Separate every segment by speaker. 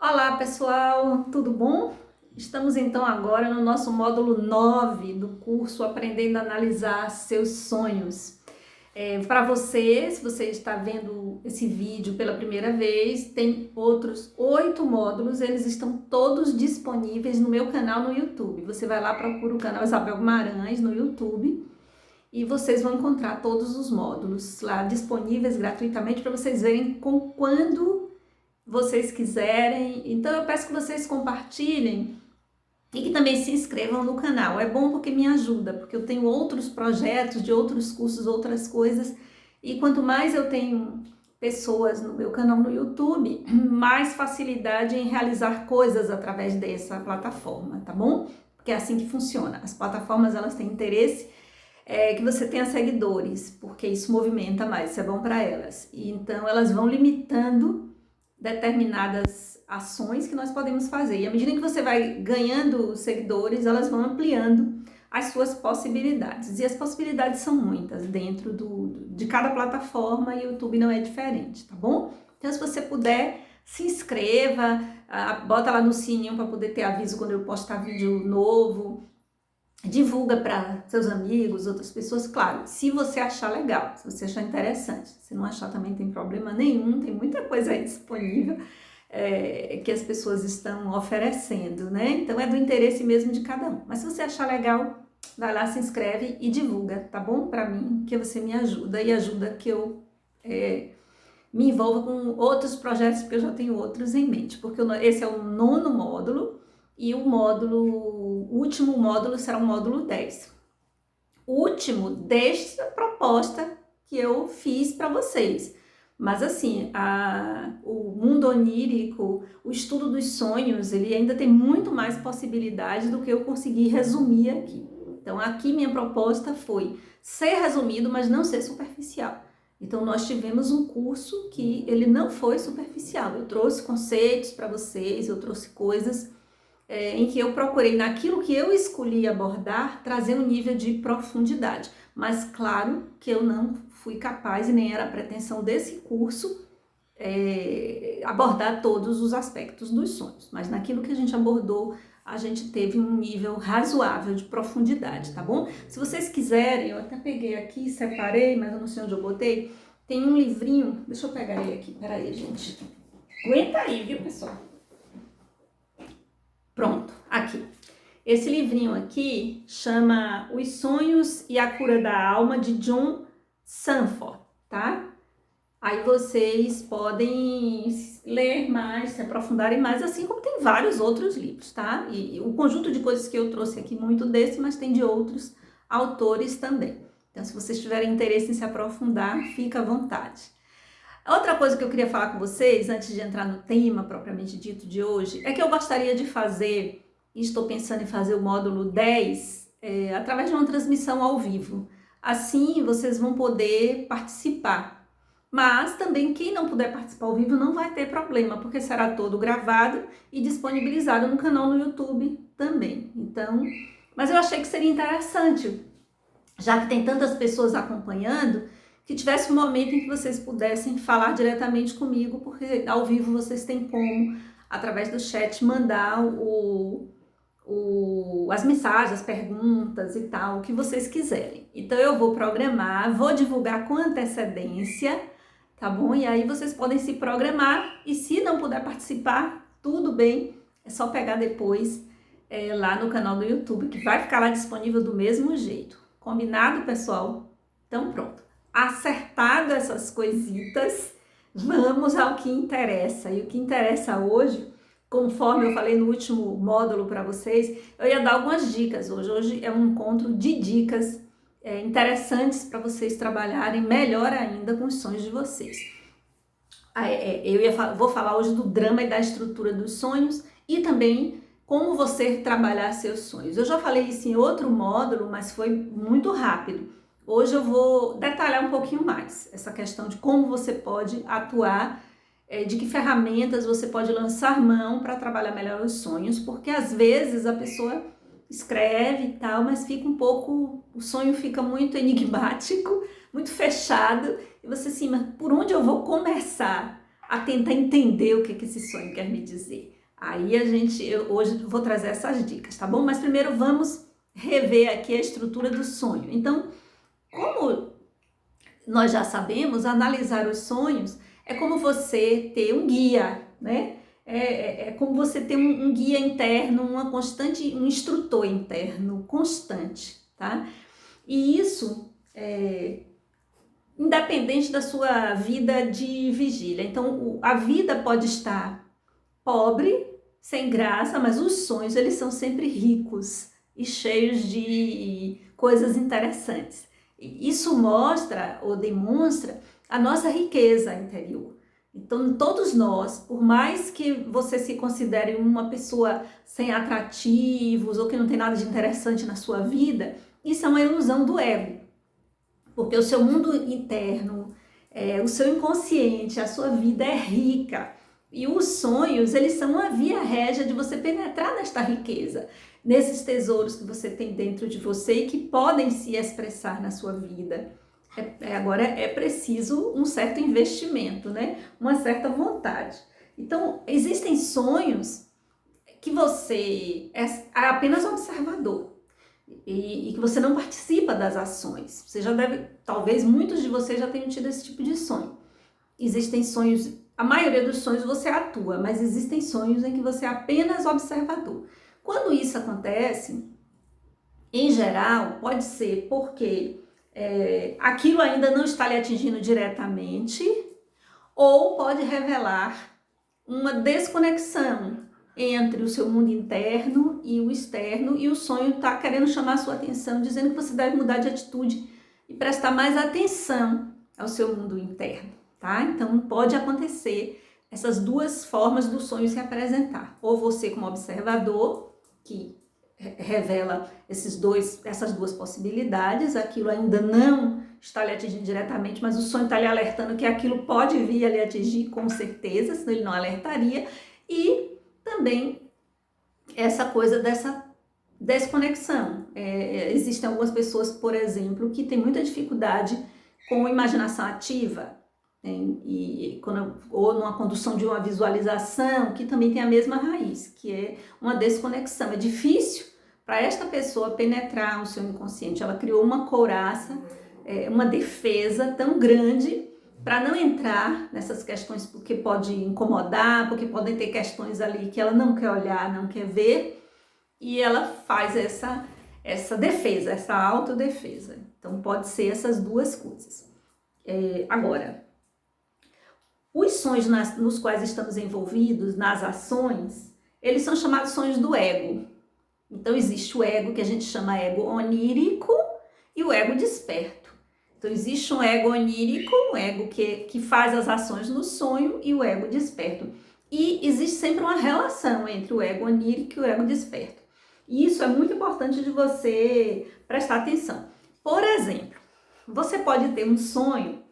Speaker 1: Olá pessoal, tudo bom? Estamos então agora no nosso módulo 9 do curso Aprendendo a Analisar Seus Sonhos. Para você, se você está vendo esse vídeo pela primeira vez, tem outros 8 módulos, eles estão todos disponíveis no meu canal no YouTube. Você vai lá, procura o canal Isabel Guimarães no YouTube e vocês vão encontrar todos os módulos lá disponíveis gratuitamente para vocês verem com quando vocês quiserem. Então eu peço que vocês compartilhem e que também se inscrevam no canal. É bom porque me ajuda, porque eu tenho outros projetos de outros cursos, outras coisas, e quanto mais eu tenho pessoas no meu canal no YouTube, mais facilidade em realizar coisas através dessa plataforma, tá bom? Porque é assim que funciona. As plataformas, elas têm interesse que você tenha seguidores, porque isso movimenta mais, isso é bom para elas. E então elas vão limitando determinadas ações que nós podemos fazer. E à medida que você vai ganhando seguidores, elas vão ampliando as suas possibilidades. E as possibilidades são muitas dentro de cada plataforma, e o YouTube não é diferente, tá bom? Então, se você puder, se inscreva, bota lá no sininho para poder ter aviso quando eu postar vídeo novo. Divulga para seus amigos, outras pessoas, claro, se você achar legal, se você achar interessante. Se não achar também tem problema nenhum, tem muita coisa aí disponível que as pessoas estão oferecendo, né? Então é do interesse mesmo de cada um. Mas se você achar legal, vai lá, se inscreve e divulga, tá bom? Para mim, que você me ajuda e ajuda que eu me envolva com outros projetos, porque eu já tenho outros em mente, porque esse é o 9º módulo e o último módulo será o módulo 10. O último desta proposta que eu fiz para vocês. Mas assim, o mundo onírico, o estudo dos sonhos, ele ainda tem muito mais possibilidades do que eu consegui resumir aqui. Então aqui minha proposta foi ser resumido, mas não ser superficial. Então nós tivemos um curso que ele não foi superficial. Eu trouxe conceitos para vocês, eu trouxe coisas em que eu procurei, naquilo que eu escolhi abordar, trazer um nível de profundidade. Mas claro que eu não fui capaz, e nem era a pretensão desse curso, abordar todos os aspectos dos sonhos. Mas naquilo que a gente abordou, a gente teve um nível razoável de profundidade, tá bom? Se vocês quiserem, eu até peguei aqui, separei, mas eu não sei onde eu botei, tem um livrinho, deixa eu pegar ele aqui, peraí, gente. Aguenta aí, viu, pessoal? Pronto, aqui. Esse livrinho aqui chama Os Sonhos e a Cura da Alma, de John Sanford, tá? Aí vocês podem ler mais, se aprofundarem mais, assim como tem vários outros livros, tá? E o conjunto de coisas que eu trouxe aqui, muito desse, mas tem de outros autores também. Então, se vocês tiverem interesse em se aprofundar, fica à vontade. Outra coisa que eu queria falar com vocês, antes de entrar no tema propriamente dito de hoje, é que eu gostaria de fazer, e estou pensando em fazer o módulo 10, através de uma transmissão ao vivo. Assim, vocês vão poder participar. Mas também quem não puder participar ao vivo não vai ter problema, porque será todo gravado e disponibilizado no canal no YouTube também. Então, mas eu achei que seria interessante, já que tem tantas pessoas acompanhando, que tivesse um momento em que vocês pudessem falar diretamente comigo, porque ao vivo vocês têm como, através do chat, mandar as mensagens, as perguntas e tal, o que vocês quiserem. Então eu vou programar, vou divulgar com antecedência, tá bom? E aí vocês podem se programar, e se não puder participar, tudo bem, é só pegar depois lá no canal do YouTube, que vai ficar lá disponível do mesmo jeito. Combinado, pessoal? Então pronto. Acertado essas coisitas, vamos ao que interessa. E o que interessa hoje, conforme eu falei no último módulo para vocês, eu ia dar algumas dicas hoje. Hoje é um encontro de dicas interessantes para vocês trabalharem melhor ainda com os sonhos de vocês. Vou falar hoje do drama e da estrutura dos sonhos e também como você trabalhar seus sonhos. Eu já falei isso em outro módulo, mas foi muito rápido. Hoje eu vou detalhar um pouquinho mais essa questão de como você pode atuar, de que ferramentas você pode lançar mão para trabalhar melhor os sonhos, porque às vezes a pessoa escreve e tal, mas o sonho fica muito enigmático, muito fechado, e você assim, mas por onde eu vou começar a tentar entender o que esse sonho quer me dizer. Aí eu hoje vou trazer essas dicas, tá bom? Mas primeiro vamos rever aqui a estrutura do sonho. Então, como nós já sabemos, analisar os sonhos é como você ter um guia, né? É como você ter um guia interno, um instrutor interno constante, tá? E isso independente da sua vida de vigília. Então, a vida pode estar pobre, sem graça, mas os sonhos, eles são sempre ricos e cheios de coisas interessantes. Isso mostra ou demonstra a nossa riqueza interior. Então, todos nós, por mais que você se considere uma pessoa sem atrativos ou que não tem nada de interessante na sua vida, isso é uma ilusão do ego. Porque o seu mundo interno, o seu inconsciente, a sua vida é rica. E os sonhos, eles são uma via régia de você penetrar nesta riqueza, nesses tesouros que você tem dentro de você e que podem se expressar na sua vida. Agora é preciso um certo investimento, né? Uma certa vontade. Então, existem sonhos que você é apenas observador e que você não participa das ações. Você já deve, talvez muitos de vocês já tenham tido esse tipo de sonho. Existem sonhos, a maioria dos sonhos você atua, mas existem sonhos em que você é apenas observador. Quando isso acontece, em geral, pode ser porque aquilo ainda não está lhe atingindo diretamente, ou pode revelar uma desconexão entre o seu mundo interno e o externo, e o sonho está querendo chamar a sua atenção, dizendo que você deve mudar de atitude e prestar mais atenção ao seu mundo interno, tá? Então, pode acontecer essas duas formas do sonho se apresentar. Ou você como observador, que revela essas duas possibilidades, aquilo ainda não está lhe atingindo diretamente, mas o sonho está lhe alertando que aquilo pode vir a lhe atingir com certeza, senão ele não alertaria, e também essa coisa dessa desconexão. Existem algumas pessoas, por exemplo, que têm muita dificuldade com imaginação ativa, ou numa condução de uma visualização, que também tem a mesma raiz, que é uma desconexão. É difícil para esta pessoa penetrar o seu inconsciente. Ela criou uma couraça, uma defesa tão grande para não entrar nessas questões, porque pode incomodar, porque podem ter questões ali que ela não quer olhar, não quer ver, e ela faz essa defesa, essa autodefesa. Então pode ser essas duas coisas. Agora, os sonhos nos quais estamos envolvidos, nas ações, eles são chamados sonhos do ego. Então existe o ego que a gente chama ego onírico e o ego desperto. Então existe um ego onírico, um ego que faz as ações no sonho, e o ego desperto. E existe sempre uma relação entre o ego onírico e o ego desperto. E isso é muito importante de você prestar atenção. Por exemplo, você pode ter um sonho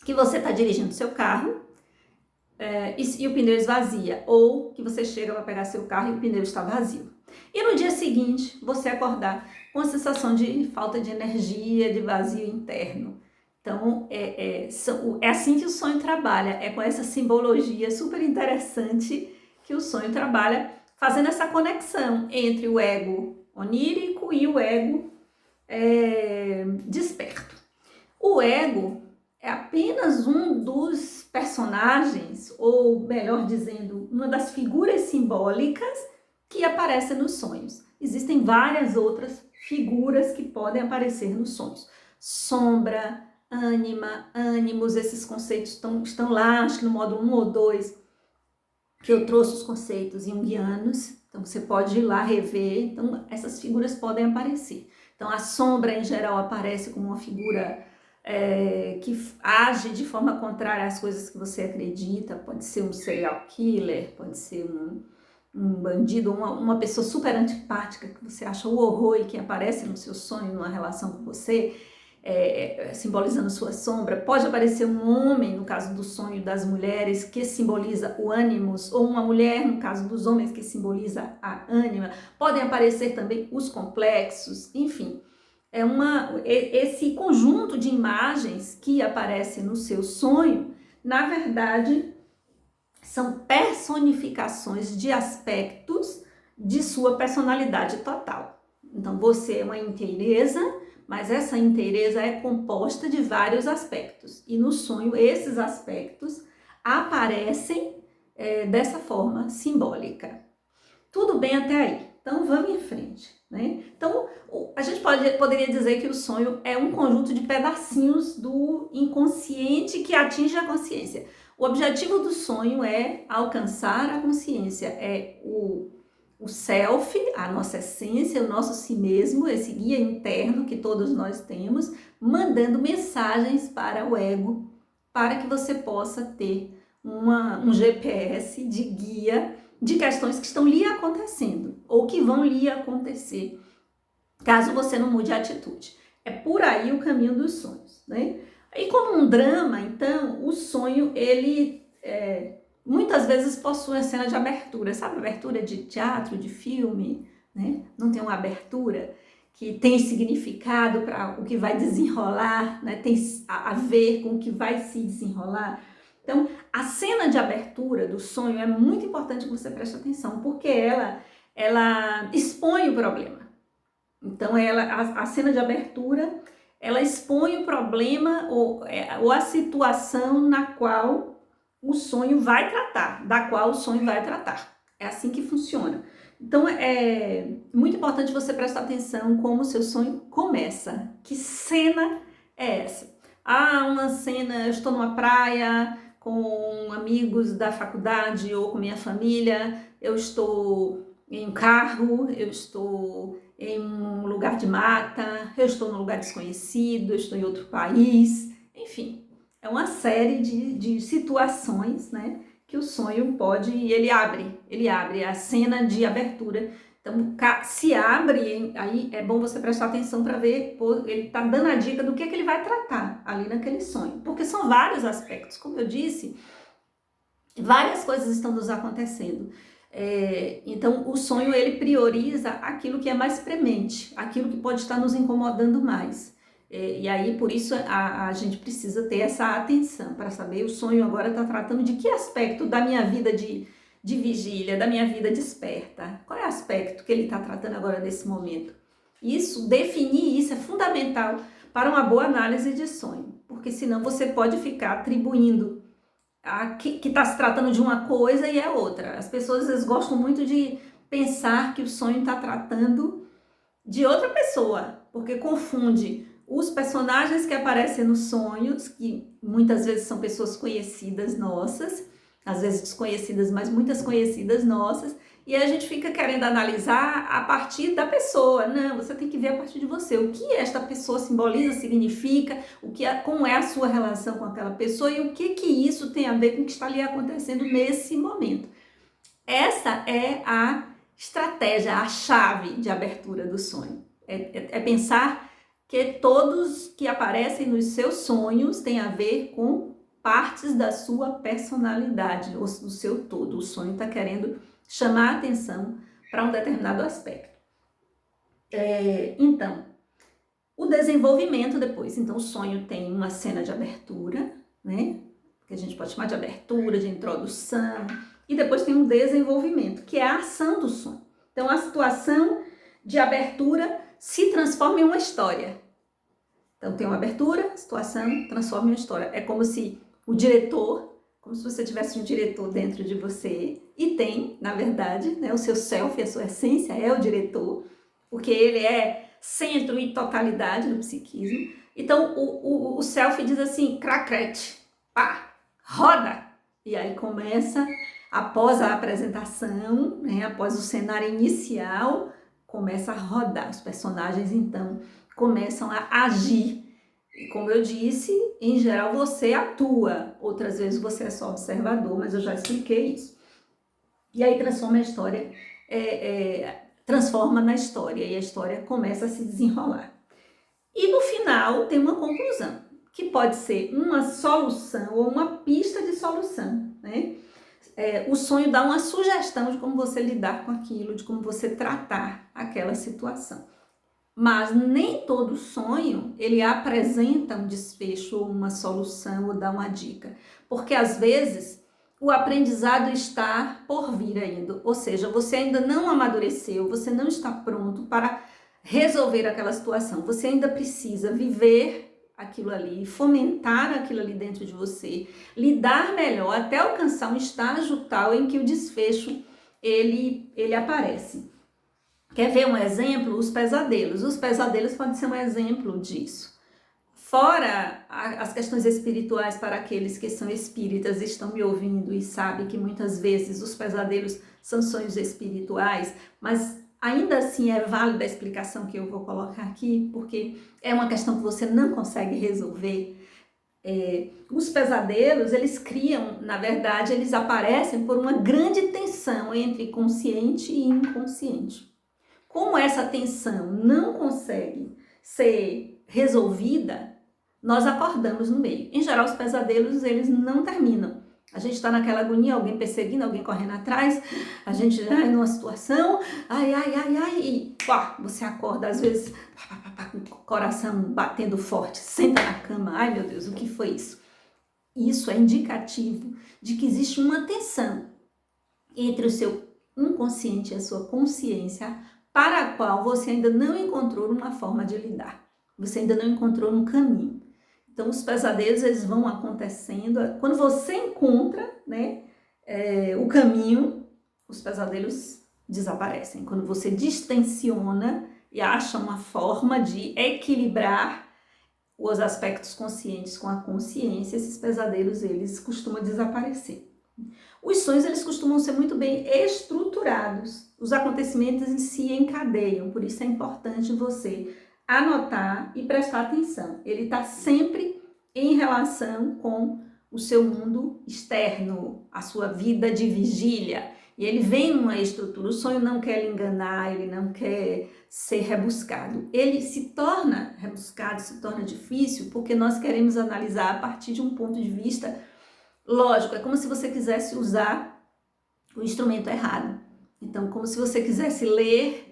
Speaker 1: que você está dirigindo seu carro e o pneu esvazia, ou que você chega para pegar seu carro e o pneu está vazio. E no dia seguinte, você acordar com a sensação de falta de energia, de vazio interno. Então, é assim que o sonho trabalha, é com essa simbologia super interessante que o sonho trabalha, fazendo essa conexão entre o ego onírico e o ego desperto. O ego é apenas um dos personagens, ou melhor dizendo, uma das figuras simbólicas que aparecem nos sonhos. Existem várias outras figuras que podem aparecer nos sonhos. Sombra, ânima, ânimos, esses conceitos estão lá, acho que no módulo 1 ou 2, que eu trouxe os conceitos junguianos. Então você pode ir lá rever, então essas figuras podem aparecer. Então a sombra em geral aparece como uma figura que age de forma contrária às coisas que você acredita. Pode ser um serial killer, pode ser um bandido, uma pessoa super antipática que você acha o horror e que aparece no seu sonho, numa relação com você, simbolizando sua sombra. Pode aparecer um homem, no caso do sonho das mulheres, que simboliza o ânimos, ou uma mulher, no caso dos homens, que simboliza a ânima. Podem aparecer também os complexos, enfim. Esse conjunto de imagens que aparece no seu sonho, na verdade, são personificações de aspectos de sua personalidade total. Então, você é uma inteireza, mas essa inteireza é composta de vários aspectos. E no sonho, esses aspectos aparecem dessa forma simbólica. Tudo bem até aí? Então, vamos em frente, né? Então, a gente poderia dizer que o sonho é um conjunto de pedacinhos do inconsciente que atinge a consciência. O objetivo do sonho é alcançar a consciência, é o self, a nossa essência, o nosso si mesmo, esse guia interno que todos nós temos, mandando mensagens para o ego, para que você possa ter um GPS de guia de questões que estão lhe acontecendo ou que vão lhe acontecer, caso você não mude a atitude. É por aí o caminho dos sonhos, né? E como um drama, então, o sonho, ele muitas vezes possui a cena de abertura, sabe? Abertura de teatro, de filme, né? Não tem uma abertura que tem significado para o que vai desenrolar, né? Tem a ver com o que vai se desenrolar. Então, a cena de abertura do sonho é muito importante que você preste atenção, porque ela expõe o problema. Então, a cena de abertura, ela expõe o problema ou a situação na qual o sonho vai tratar, da qual o sonho vai tratar. É assim que funciona. Então, é muito importante você prestar atenção como o seu sonho começa. Que cena é essa? Uma cena, eu estou numa praia com amigos da faculdade ou com minha família, eu estou em um carro, eu estou em um lugar de mata, eu estou num lugar desconhecido, eu estou em outro país, enfim, é uma série de situações, né, que o sonho pode, e ele abre a cena de abertura. Então, se abre, aí é bom você prestar atenção para ver, ele está dando a dica do que ele vai tratar ali naquele sonho, porque são vários aspectos, como eu disse, várias coisas estão nos acontecendo. Então, o sonho, ele prioriza aquilo que é mais premente, aquilo que pode estar nos incomodando mais. E aí, por isso, a gente precisa ter essa atenção para saber, o sonho agora está tratando de que aspecto da minha vida de vigília, da minha vida desperta. Qual é o aspecto que ele está tratando agora nesse momento? Definir isso é fundamental para uma boa análise de sonho, porque senão você pode ficar atribuindo que está se tratando de uma coisa e é outra. As pessoas às vezes gostam muito de pensar que o sonho está tratando de outra pessoa, porque confunde os personagens que aparecem nos sonhos, que muitas vezes são pessoas conhecidas nossas, às vezes desconhecidas, mas muitas conhecidas nossas, e aí a gente fica querendo analisar a partir da pessoa. Não, você tem que ver a partir de você. O que esta pessoa simboliza, significa, como é a sua relação com aquela pessoa e o que isso tem a ver com o que está ali acontecendo nesse momento. Essa é a estratégia, a chave de abertura do sonho. É pensar que todos que aparecem nos seus sonhos têm a ver com partes da sua personalidade, do seu todo. O sonho está querendo chamar a atenção para um determinado aspecto. Então, o desenvolvimento depois. Então, o sonho tem uma cena de abertura, né? Que a gente pode chamar de abertura, de introdução, e depois tem um desenvolvimento, que é a ação do sonho. Então, a situação de abertura se transforma em uma história. Então, tem uma abertura, situação, transforma em uma história. É como se o diretor, como se você tivesse um diretor dentro de você, e tem, na verdade, né, o seu self, a sua essência é o diretor, porque ele é centro e totalidade do psiquismo. Então, o self diz assim, cracrete, pá, roda! E aí começa, após a apresentação, né, após o cenário inicial, começa a rodar. Os personagens, então, começam a agir. E como eu disse, em geral você atua, outras vezes você é só observador, mas eu já expliquei isso. E aí transforma a história, transforma na história, e a história começa a se desenrolar. E no final tem uma conclusão, que pode ser uma solução ou uma pista de solução, né? O sonho dá uma sugestão de como você lidar com aquilo, de como você tratar aquela situação. Mas nem todo sonho ele apresenta um desfecho ou uma solução ou dá uma dica, porque às vezes o aprendizado está por vir ainda, ou seja, você ainda não amadureceu, você não está pronto para resolver aquela situação, você ainda precisa viver aquilo ali, fomentar aquilo ali dentro de você, lidar melhor até alcançar um estágio tal em que o desfecho ele aparece. Quer ver um exemplo? Os pesadelos. Os pesadelos podem ser um exemplo disso. Fora as questões espirituais, para aqueles que são espíritas e estão me ouvindo e sabem que muitas vezes os pesadelos são sonhos espirituais, mas ainda assim é válida a explicação que eu vou colocar aqui, porque é uma questão que você não consegue resolver. Os pesadelos, eles criam, na verdade, eles aparecem por uma grande tensão entre consciente e inconsciente. Como essa tensão não consegue ser resolvida, nós acordamos no meio. Em geral, os pesadelos, eles não terminam. A gente está naquela agonia, alguém perseguindo, alguém correndo atrás, a gente numa situação, e pá, você acorda, às vezes, com o coração batendo forte, senta na cama, ai meu Deus, o que foi isso? Isso é indicativo de que existe uma tensão entre o seu inconsciente e a sua consciência, para a qual você ainda não encontrou uma forma de lidar. Você ainda não encontrou um caminho. Então, os pesadelos, eles vão acontecendo. Quando você encontra, né, o caminho, os pesadelos desaparecem. Quando você distensiona e acha uma forma de equilibrar os aspectos conscientes com a consciência, esses pesadelos, eles costumam desaparecer. Os sonhos, eles costumam ser muito bem estruturados. Os acontecimentos em si encadeiam, por isso é importante você anotar e prestar atenção. Ele está sempre em relação com o seu mundo externo, a sua vida de vigília. E ele vem numa estrutura. O sonho não quer lhe enganar, ele não quer ser rebuscado. Ele se torna rebuscado, se torna difícil, porque nós queremos analisar a partir de um ponto de vista lógico. É como se você quisesse usar o instrumento errado. Então, como se você quisesse ler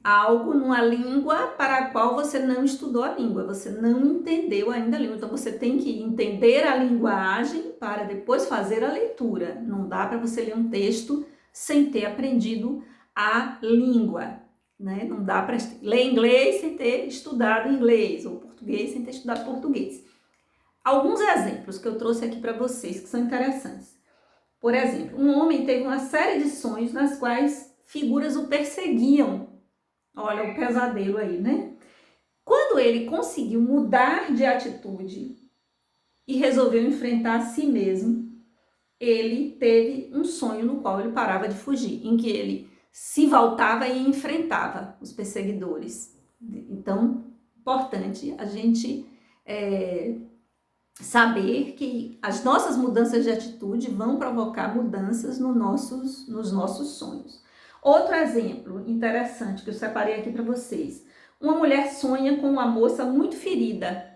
Speaker 1: algo numa língua para a qual você não estudou a língua, você não entendeu ainda a língua. Então, você tem que entender a linguagem para depois fazer a leitura. Não dá para você ler um texto sem ter aprendido a língua, né? Não dá para ler inglês sem ter estudado inglês, ou português sem ter estudado português. Alguns exemplos que eu trouxe aqui para vocês que são interessantes. Por exemplo, um homem teve uma série de sonhos nas quais figuras o perseguiam. Olha o pesadelo aí, né? Quando ele conseguiu mudar de atitude e resolveu enfrentar a si mesmo, ele teve um sonho no qual ele parava de fugir, em que ele se voltava e enfrentava os perseguidores. Então, importante a gente saber que as nossas mudanças de atitude vão provocar mudanças nos nossos sonhos. Outro exemplo interessante que eu separei aqui para vocês. Uma mulher sonha com uma moça muito ferida.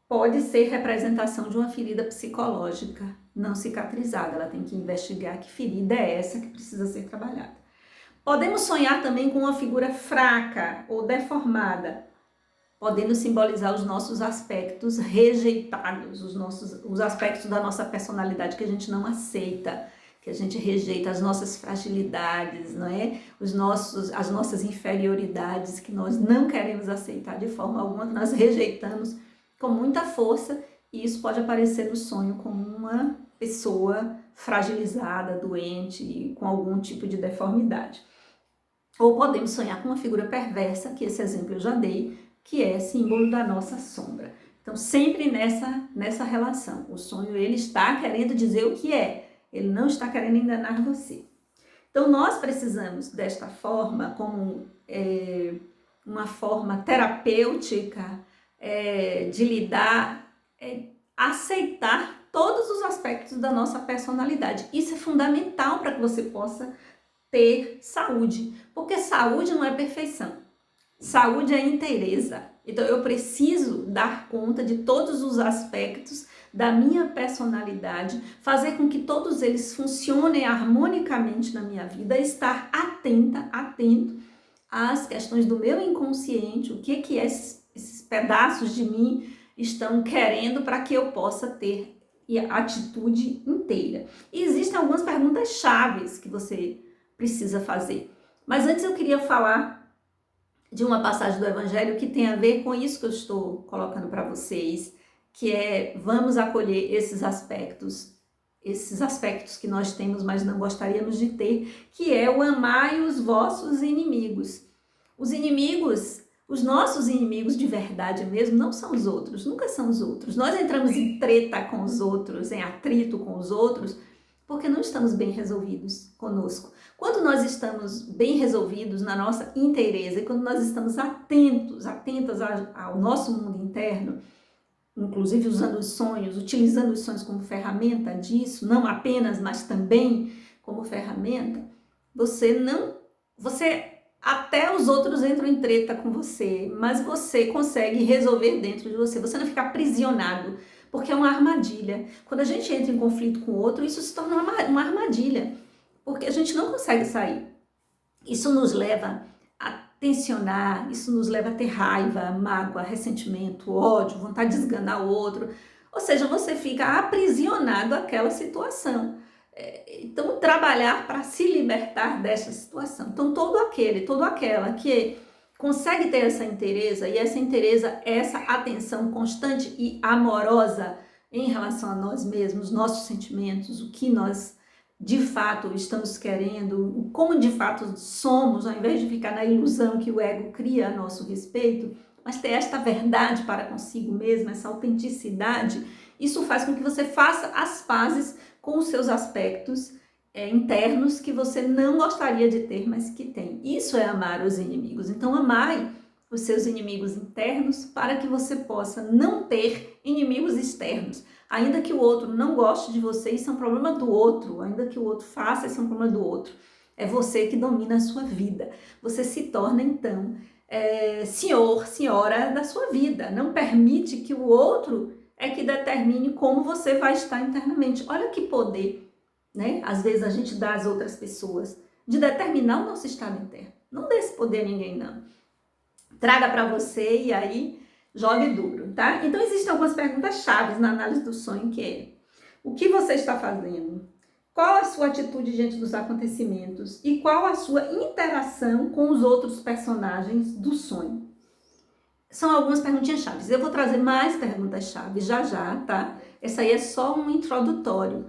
Speaker 1: Pode ser representação de uma ferida psicológica não cicatrizada. Ela tem que investigar que ferida é essa que precisa ser trabalhada. Podemos sonhar também com uma figura fraca ou deformada, podendo simbolizar os nossos aspectos rejeitados, os aspectos da nossa personalidade que a gente não aceita, que a gente rejeita, as nossas fragilidades, não é? As nossas inferioridades que nós não queremos aceitar de forma alguma, que nós rejeitamos com muita força, e isso pode aparecer no sonho como uma pessoa fragilizada, doente, com algum tipo de deformidade. Ou podemos sonhar com uma figura perversa, que esse exemplo eu já dei, que é símbolo da nossa sombra. Então, sempre nessa relação, o sonho ele está querendo dizer o que é, ele não está querendo enganar você. Então, nós precisamos desta forma, como uma forma terapêutica de lidar, aceitar todos os aspectos da nossa personalidade. Isso é fundamental para que você possa ter saúde, porque saúde não é perfeição. Saúde é inteireza. Então, eu preciso dar conta de todos os aspectos da minha personalidade, fazer com que todos eles funcionem harmonicamente na minha vida, estar atento às questões do meu inconsciente, o que esses pedaços de mim estão querendo para que eu possa ter e a atitude inteira. E existem algumas perguntas chaves que você precisa fazer. Mas antes eu queria falar de uma passagem do Evangelho que tem a ver com isso que eu estou colocando para vocês, que é: vamos acolher esses aspectos que nós temos, mas não gostaríamos de ter, que é o amai os vossos inimigos. Os inimigos, os nossos inimigos de verdade mesmo, não são os outros, nunca são os outros. Nós entramos em treta com os outros, em atrito com os outros, porque não estamos bem resolvidos conosco. Quando nós estamos bem resolvidos na nossa inteireza e quando nós estamos atentas ao nosso mundo interno, inclusive usando os sonhos, utilizando os sonhos como ferramenta disso, não apenas, mas também como ferramenta, até os outros entram em treta com você, mas você consegue resolver dentro de você. Você não fica aprisionado, porque é uma armadilha. Quando a gente entra em conflito com o outro, isso se torna uma armadilha, porque a gente não consegue sair. Isso nos leva a tensionar, isso nos leva a ter raiva, mágoa, ressentimento, ódio, vontade de esganar o outro. Ou seja, você fica aprisionado àquela situação. Então, trabalhar para se libertar dessa situação. Então, todo aquela que consegue ter essa inteireza, e essa inteireza, essa atenção constante e amorosa em relação a nós mesmos, nossos sentimentos, o que nós de fato estamos querendo, como de fato somos, ao invés de ficar na ilusão que o ego cria a nosso respeito, mas ter esta verdade para consigo mesmo, essa autenticidade, isso faz com que você faça as pazes com os seus aspectos internos que você não gostaria de ter, mas que tem. Isso é amar os inimigos. Então, amai os seus inimigos internos para que você possa não ter inimigos externos. Ainda que o outro não goste de você, isso é um problema do outro. Ainda que o outro faça, isso é um problema do outro. É você que domina a sua vida. Você se torna, então, senhor, senhora da sua vida. Não permite que o outro que determine como você vai estar internamente. Olha que poder, né? Às vezes a gente dá às outras pessoas de determinar o nosso estado interno. Não dê esse poder a ninguém, não. Traga para você e aí jogue duro, tá? Então existem algumas perguntas chaves na análise do sonho, que é: o que você está fazendo? Qual a sua atitude diante dos acontecimentos? E qual a sua interação com os outros personagens do sonho? São algumas perguntinhas chaves. Eu vou trazer mais perguntas chaves já, tá? Essa aí é só um introdutório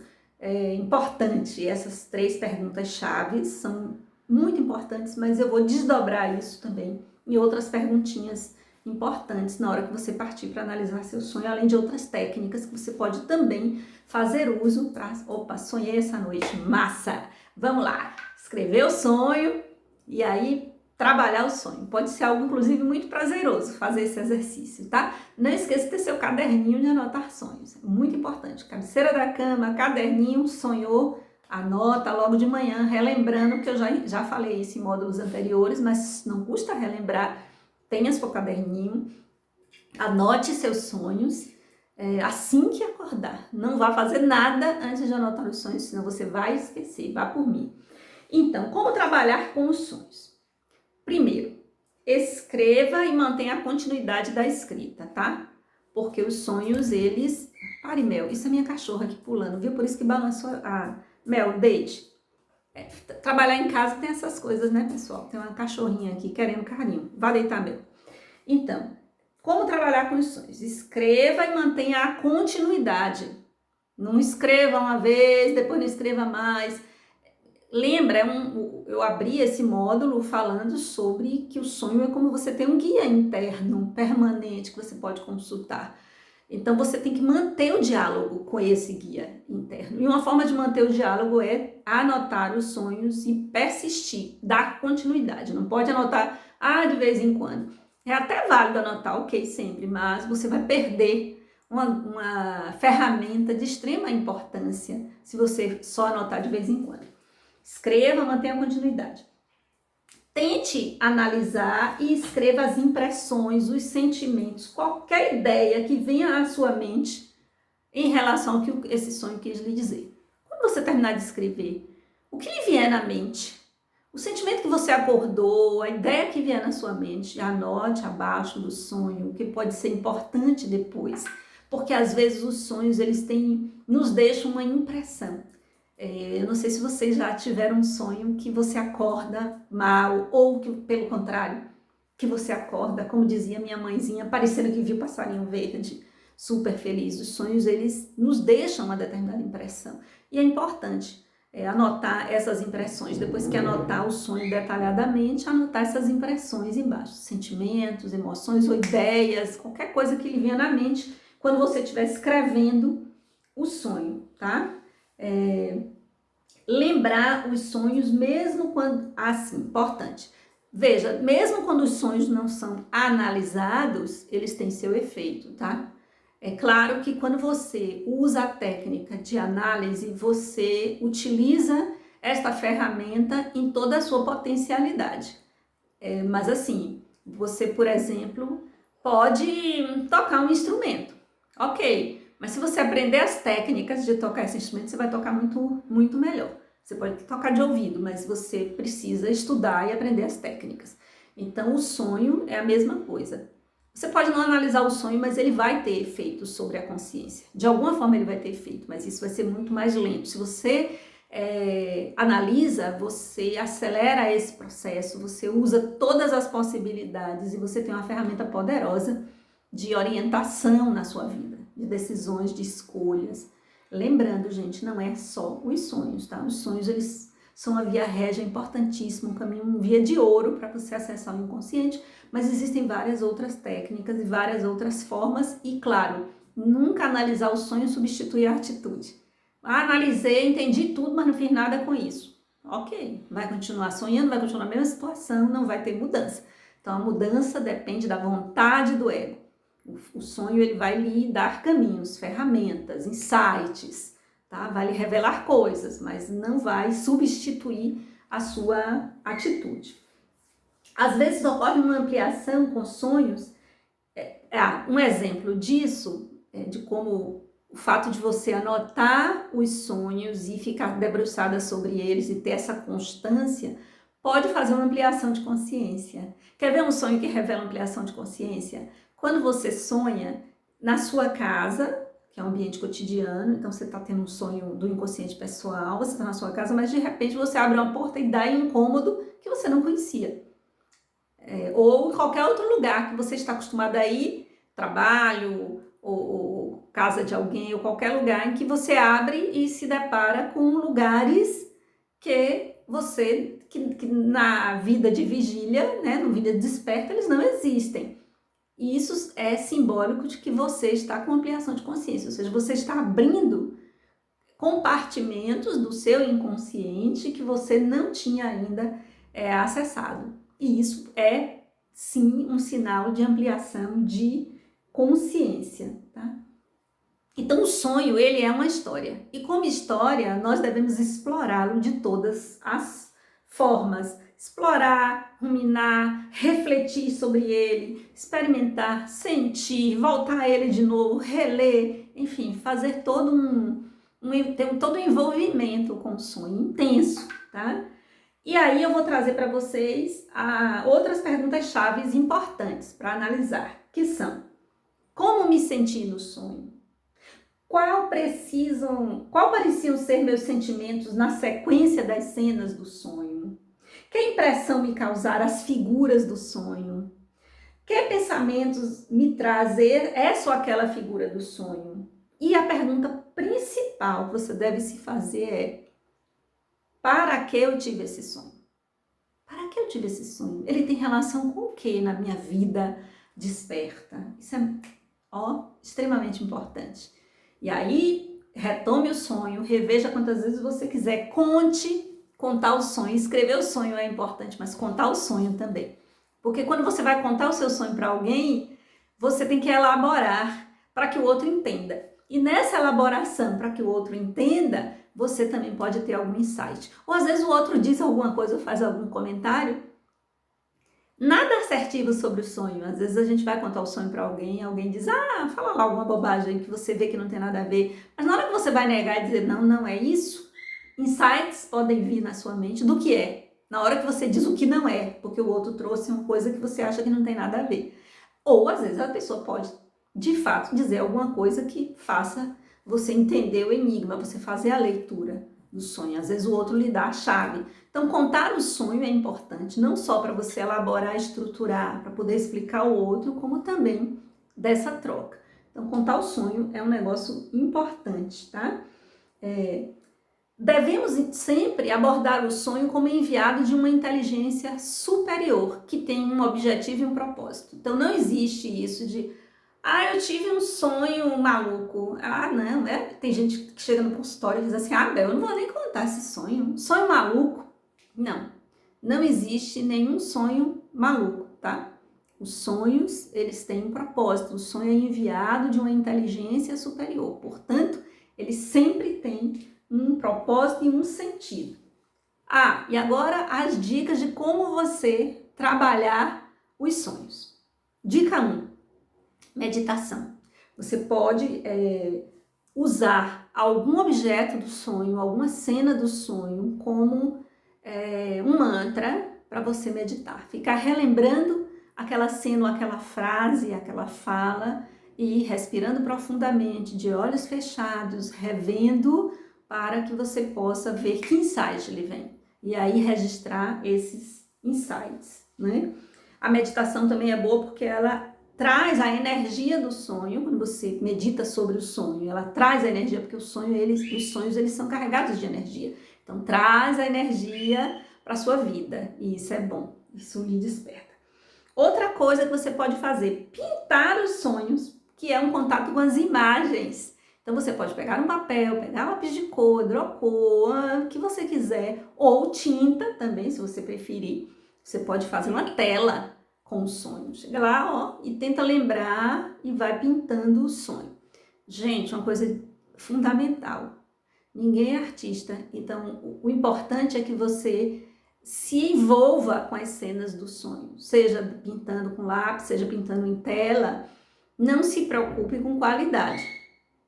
Speaker 1: importante. Essas 3 perguntas chaves são muito importantes, mas eu vou desdobrar isso também em outras perguntinhas importantes na hora que você partir para analisar seu sonho, além de outras técnicas que você pode também fazer uso para... Opa, sonhei essa noite, massa! Vamos lá, escrever o sonho e aí trabalhar o sonho. Pode ser algo, inclusive, muito prazeroso fazer esse exercício, tá? Não esqueça de ter seu caderninho de anotar sonhos. É muito importante. Cabeceira da cama, caderninho, sonhou, anota logo de manhã, relembrando que eu já falei isso em módulos anteriores, mas não custa relembrar. Tenha seu caderninho, anote seus sonhos assim que acordar. Não vá fazer nada antes de anotar os sonhos, senão você vai esquecer. Vá por mim. Então, como trabalhar com os sonhos? Primeiro, escreva e mantenha a continuidade da escrita, tá? Porque os sonhos, eles... Pare, Mel, isso é minha cachorra aqui pulando, viu? Por isso que balançou a... Mel, deite. Trabalhar em casa tem essas coisas, né, pessoal? Tem uma cachorrinha aqui querendo carinho. Vá deitar, Mel. Então, como trabalhar com os sonhos? Escreva e mantenha a continuidade. Não escreva uma vez, depois não escreva mais. Lembra, eu abri esse módulo falando sobre que o sonho é como você tem um guia interno, permanente, que você pode consultar. Então, você tem que manter o diálogo com esse guia interno. E uma forma de manter o diálogo é anotar os sonhos e persistir, dar continuidade. Não pode anotar, de vez em quando. É até válido anotar, ok, sempre, mas você vai perder uma ferramenta de extrema importância se você só anotar de vez em quando. Escreva, mantenha a continuidade. Tente analisar e escreva as impressões, os sentimentos, qualquer ideia que venha à sua mente em relação ao que esse sonho quis lhe dizer. Quando você terminar de escrever, o que lhe vier na mente, o sentimento que você acordou, a ideia que vier na sua mente, anote abaixo do sonho, o que pode ser importante depois. porque às vezes os sonhos nos deixam uma impressão. Eu não sei se vocês já tiveram um sonho que você acorda mal, ou que, pelo contrário, que você acorda, como dizia minha mãezinha, parecendo que viu passarinho verde, super feliz. Os sonhos, eles nos deixam uma determinada impressão. E é importante anotar essas impressões. Depois que anotar o sonho detalhadamente, anotar essas impressões embaixo. Sentimentos, emoções ou ideias, qualquer coisa que lhe venha na mente quando você estiver escrevendo o sonho, tá? Lembrar os sonhos mesmo quando... Assim, importante. Veja, mesmo quando os sonhos não são analisados, eles têm seu efeito, tá? É claro que quando você usa a técnica de análise, você utiliza esta ferramenta em toda a sua potencialidade. Mas assim, você, por exemplo, pode tocar um instrumento, ok? Mas se você aprender as técnicas de tocar esse instrumento, você vai tocar muito, muito melhor. Você pode tocar de ouvido, mas você precisa estudar e aprender as técnicas. Então, o sonho é a mesma coisa. Você pode não analisar o sonho, mas ele vai ter efeito sobre a consciência. De alguma forma ele vai ter efeito, mas isso vai ser muito mais lento. Se você analisa, você acelera esse processo, você usa todas as possibilidades e você tem uma ferramenta poderosa de orientação na sua vida, de decisões, de escolhas. Lembrando, gente, não é só os sonhos, tá? Os sonhos, eles são uma via régia importantíssima, um caminho, uma via de ouro para você acessar o inconsciente, mas existem várias outras técnicas e várias outras formas e, claro, nunca analisar o sonho substitui a atitude. Analisei, entendi tudo, mas não fiz nada com isso. Ok, vai continuar sonhando, vai continuar na mesma situação, não vai ter mudança. Então, a mudança depende da vontade do ego. O sonho, ele vai lhe dar caminhos, ferramentas, insights, tá? Vai lhe revelar coisas, mas não vai substituir a sua atitude. Às vezes ocorre uma ampliação com sonhos. Um exemplo disso é de como o fato de você anotar os sonhos e ficar debruçada sobre eles e ter essa constância pode fazer uma ampliação de consciência. Quer ver um sonho que revela ampliação de consciência? Quando você sonha na sua casa, que é um ambiente cotidiano, então você está tendo um sonho do inconsciente pessoal, você está na sua casa, mas de repente você abre uma porta e dá um incômodo que você não conhecia. Ou em qualquer outro lugar que você está acostumado a ir, trabalho, ou casa de alguém, ou qualquer lugar em que você abre e se depara com lugares que você, que na vida de vigília, né, no vida desperta, eles não existem. E isso é simbólico de que você está com ampliação de consciência, ou seja, você está abrindo compartimentos do seu inconsciente que você não tinha ainda acessado. E isso é, sim, um sinal de ampliação de consciência, tá? Então, o sonho, ele é uma história. E como história, nós devemos explorá-lo de todas as formas. Explorar, ruminar, refletir sobre ele, experimentar, sentir, voltar a ele de novo, reler, enfim, fazer todo todo um envolvimento com o sonho intenso, tá? E aí eu vou trazer para vocês outras perguntas chaves importantes para analisar, que são: como me senti no sonho? Qual pareciam ser meus sentimentos na sequência das cenas do sonho? Que impressão me causaram as figuras do sonho? Que pensamentos me trazer essa ou aquela figura do sonho? E a pergunta principal que você deve se fazer é: para que eu tive esse sonho? Para que eu tive esse sonho? Ele tem relação com o que na minha vida desperta? Isso é extremamente importante. E aí, retome o sonho, reveja quantas vezes você quiser, contar o sonho. Escrever o sonho é importante, mas contar o sonho também. Porque quando você vai contar o seu sonho para alguém, você tem que elaborar para que o outro entenda. E nessa elaboração, para que o outro entenda, você também pode ter algum insight. Ou às vezes o outro diz alguma coisa ou faz algum comentário. Nada assertivo sobre o sonho. Às vezes a gente vai contar o sonho para alguém, alguém diz: fala lá alguma bobagem que você vê que não tem nada a ver. Mas na hora que você vai negar e dizer: não é isso, insights podem vir na sua mente do que é. Na hora que você diz o que não é, porque o outro trouxe uma coisa que você acha que não tem nada a ver. Ou às vezes a pessoa pode de fato, dizer alguma coisa que faça você entender o enigma, você fazer a leitura do sonho. Às vezes o outro lhe dá a chave. Então, contar o sonho é importante, não só para você elaborar, estruturar, para poder explicar ao outro, como também dessa troca. Então, contar o sonho é um negócio importante, tá? Devemos sempre abordar o sonho como enviado de uma inteligência superior, que tem um objetivo e um propósito. Então, não existe isso de eu tive um sonho maluco. Não, tem gente que chega no consultório e diz assim, Bel, eu não vou nem contar esse sonho. Sonho maluco? Não existe nenhum sonho maluco, tá? Os sonhos, eles têm um propósito. O sonho é enviado de uma inteligência superior. Portanto, ele sempre tem um propósito e um sentido. E agora as dicas de como você trabalhar os sonhos. Dica 1. Meditação. Você pode usar algum objeto do sonho, alguma cena do sonho como um mantra para você meditar. Ficar relembrando aquela cena, aquela frase, aquela fala e respirando profundamente, de olhos fechados, revendo para que você possa ver que insight lhe vem. E aí registrar esses insights, né? A meditação também é boa porque ela traz a energia do sonho. Quando você medita sobre o sonho, ela traz a energia, porque os sonhos eles são carregados de energia. Então, traz a energia para a sua vida, e isso é bom, isso lhe desperta. Outra coisa que você pode fazer, pintar os sonhos, que é um contato com as imagens. Então, você pode pegar um papel, pegar lápis de cor, hidrocor, o que você quiser, ou tinta também, se você preferir. Você pode fazer uma tela com o sonho. Chega lá, e tenta lembrar e vai pintando o sonho. Gente, uma coisa fundamental. Ninguém é artista, então o importante é que você se envolva com as cenas do sonho, seja pintando com lápis, seja pintando em tela. Não se preocupe com qualidade.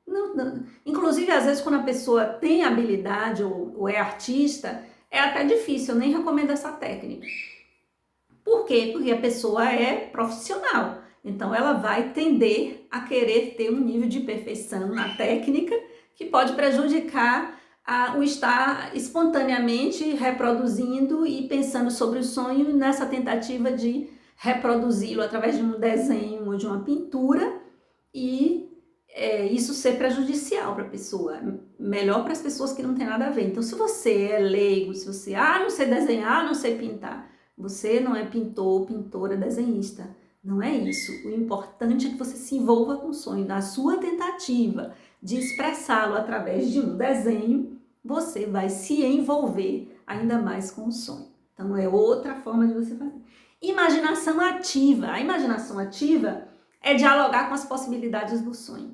Speaker 1: Não. Inclusive, às vezes, quando a pessoa tem habilidade ou é artista, é até difícil, eu nem recomendo essa técnica. Por quê? Porque a pessoa é profissional, então ela vai tender a querer ter um nível de perfeição na técnica que pode prejudicar o estar espontaneamente reproduzindo e pensando sobre o sonho nessa tentativa de reproduzi-lo através de um desenho ou de uma pintura e isso ser prejudicial para a pessoa, melhor para as pessoas que não tem nada a ver. Então, se você é leigo, se você não sei desenhar, não sei pintar, você não é pintor, pintora, desenhista. Não é isso. O importante é que você se envolva com o sonho. Na sua tentativa de expressá-lo através de um desenho, você vai se envolver ainda mais com o sonho. Então, é outra forma de você fazer. Imaginação ativa. A imaginação ativa é dialogar com as possibilidades do sonho.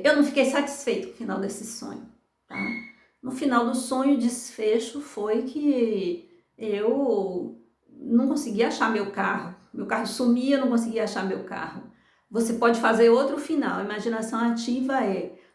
Speaker 1: Eu não fiquei satisfeito com o final desse sonho, tá? No final do sonho, o desfecho foi que eu não conseguia achar meu carro. Meu carro sumia, eu não conseguia achar meu carro. Você pode fazer outro final. A imaginação ativa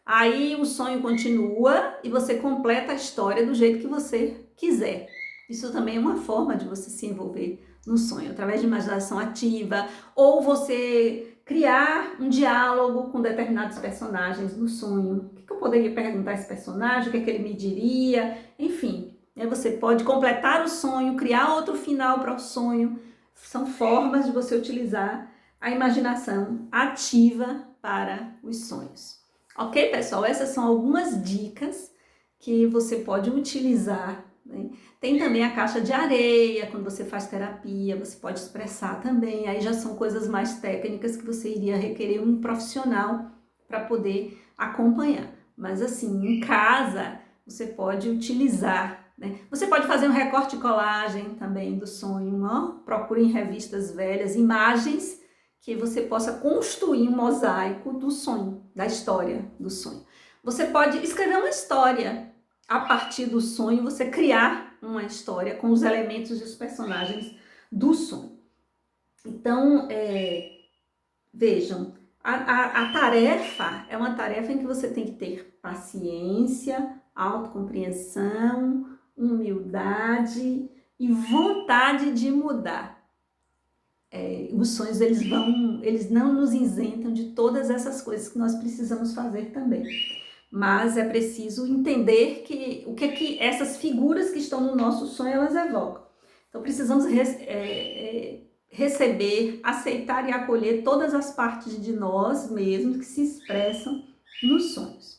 Speaker 1: aí o sonho continua e você completa a história do jeito que você quiser. Isso também é uma forma de você se envolver no sonho, através de imaginação ativa, ou você criar um diálogo com determinados personagens no sonho. O que eu poderia perguntar a esse personagem? O que é que ele me diria? Enfim, você pode completar o sonho, criar outro final para o sonho. São formas de você utilizar a imaginação ativa para os sonhos. Ok, pessoal? Essas são algumas dicas que você pode utilizar, né? Tem também a caixa de areia, quando você faz terapia, você pode expressar também. Aí já são coisas mais técnicas que você iria requerer um profissional para poder acompanhar. Mas assim, em casa, você pode utilizar, né? Você pode fazer um recorte e colagem também do sonho, procure em revistas velhas imagens que você possa construir um mosaico do sonho, da história do sonho. Você pode escrever uma história a partir do sonho, você criar uma história com os elementos e os personagens do sonho. Então, vejam, a tarefa é uma tarefa em que você tem que ter paciência, autocompreensão, humildade e vontade de mudar. os sonhos eles não nos isentam de todas essas coisas que nós precisamos fazer também. Mas é preciso entender o que essas figuras que estão no nosso sonho, elas evocam. Então precisamos receber, aceitar e acolher todas as partes de nós mesmos que se expressam nos sonhos.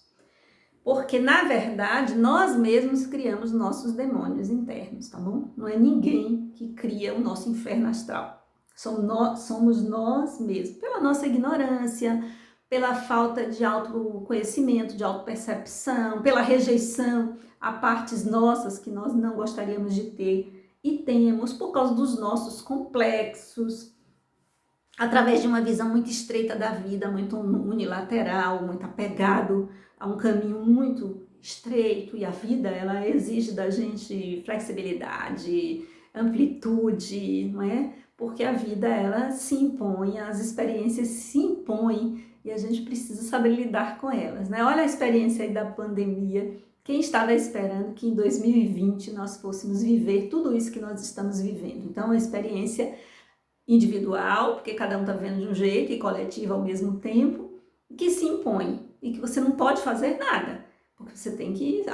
Speaker 1: Porque, na verdade, nós mesmos criamos nossos demônios internos, tá bom? Não é ninguém que cria o nosso inferno astral. Somos nós mesmos, pela nossa ignorância, pela falta de autoconhecimento, de autopercepção, pela rejeição a partes nossas que nós não gostaríamos de ter e temos, por causa dos nossos complexos, através de uma visão muito estreita da vida, muito unilateral, muito apegado a um caminho muito estreito, e a vida, ela exige da gente flexibilidade, amplitude, não é? Porque a vida, ela se impõe, as experiências se impõem e a gente precisa saber lidar com elas, né? Olha a experiência aí da pandemia. Quem estava esperando que em 2020 nós fôssemos viver tudo isso que nós estamos vivendo? Então, uma experiência individual, porque cada um está vendo de um jeito, e coletiva ao mesmo tempo, que se impõe e que você não pode fazer nada, porque você tem que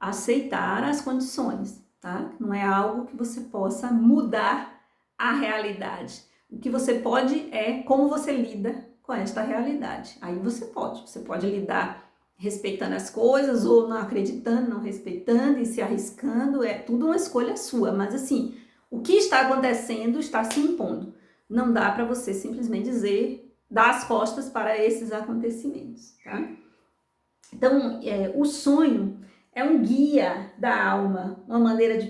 Speaker 1: aceitar as condições, tá? Não é algo que você possa mudar a realidade. O que você pode é como você lida com esta realidade. Aí você pode lidar respeitando as coisas ou não acreditando, não respeitando e se arriscando, é tudo uma escolha sua, mas assim, o que está acontecendo está se impondo. Não dá para você simplesmente dar as costas para esses acontecimentos, tá? Então, o sonho é um guia da alma, uma maneira de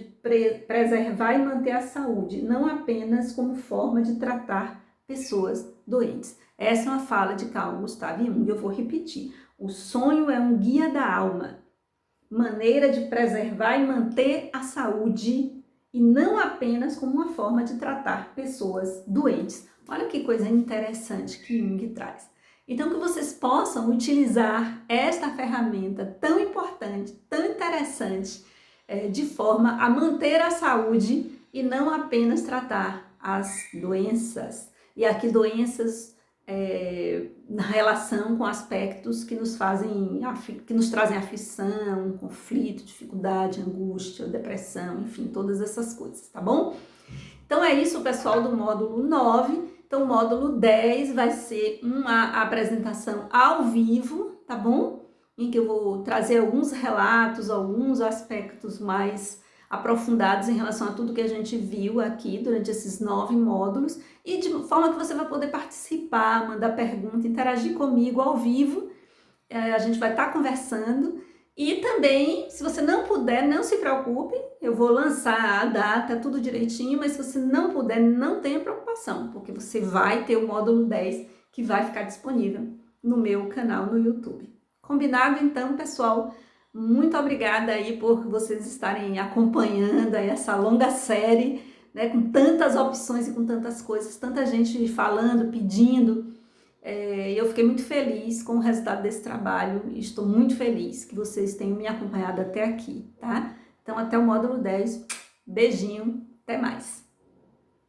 Speaker 1: preservar e manter a saúde, não apenas como forma de tratar pessoas doentes. Essa é uma fala de Carl Gustav Jung, eu vou repetir. O sonho é um guia da alma, maneira de preservar e manter a saúde, e não apenas como uma forma de tratar pessoas doentes. Olha que coisa interessante que Jung traz. Então, que vocês possam utilizar esta ferramenta tão importante, tão interessante, de forma a manter a saúde e não apenas tratar as doenças. E aqui doenças na relação com aspectos que nos trazem aflição, conflito, dificuldade, angústia, depressão, enfim, todas essas coisas, tá bom? Então é isso, pessoal, do módulo 9. Então o módulo 10 vai ser uma apresentação ao vivo, tá bom? Em que eu vou trazer alguns relatos, alguns aspectos mais aprofundados em relação a tudo que a gente viu aqui durante esses 9 módulos, e de forma que você vai poder participar, mandar pergunta, interagir comigo ao vivo. A gente vai estar conversando. E também, se você não puder, não se preocupe, eu vou lançar a data, tudo direitinho, mas se você não puder, não tenha preocupação, porque você vai ter o módulo 10 que vai ficar disponível no meu canal no YouTube. Combinado? Então, pessoal, muito obrigada aí por vocês estarem acompanhando aí essa longa série, né, com tantas opções e com tantas coisas, tanta gente falando, pedindo. Eu fiquei muito feliz com o resultado desse trabalho e estou muito feliz que vocês tenham me acompanhado até aqui, tá? Então, até o módulo 10. Beijinho, até mais!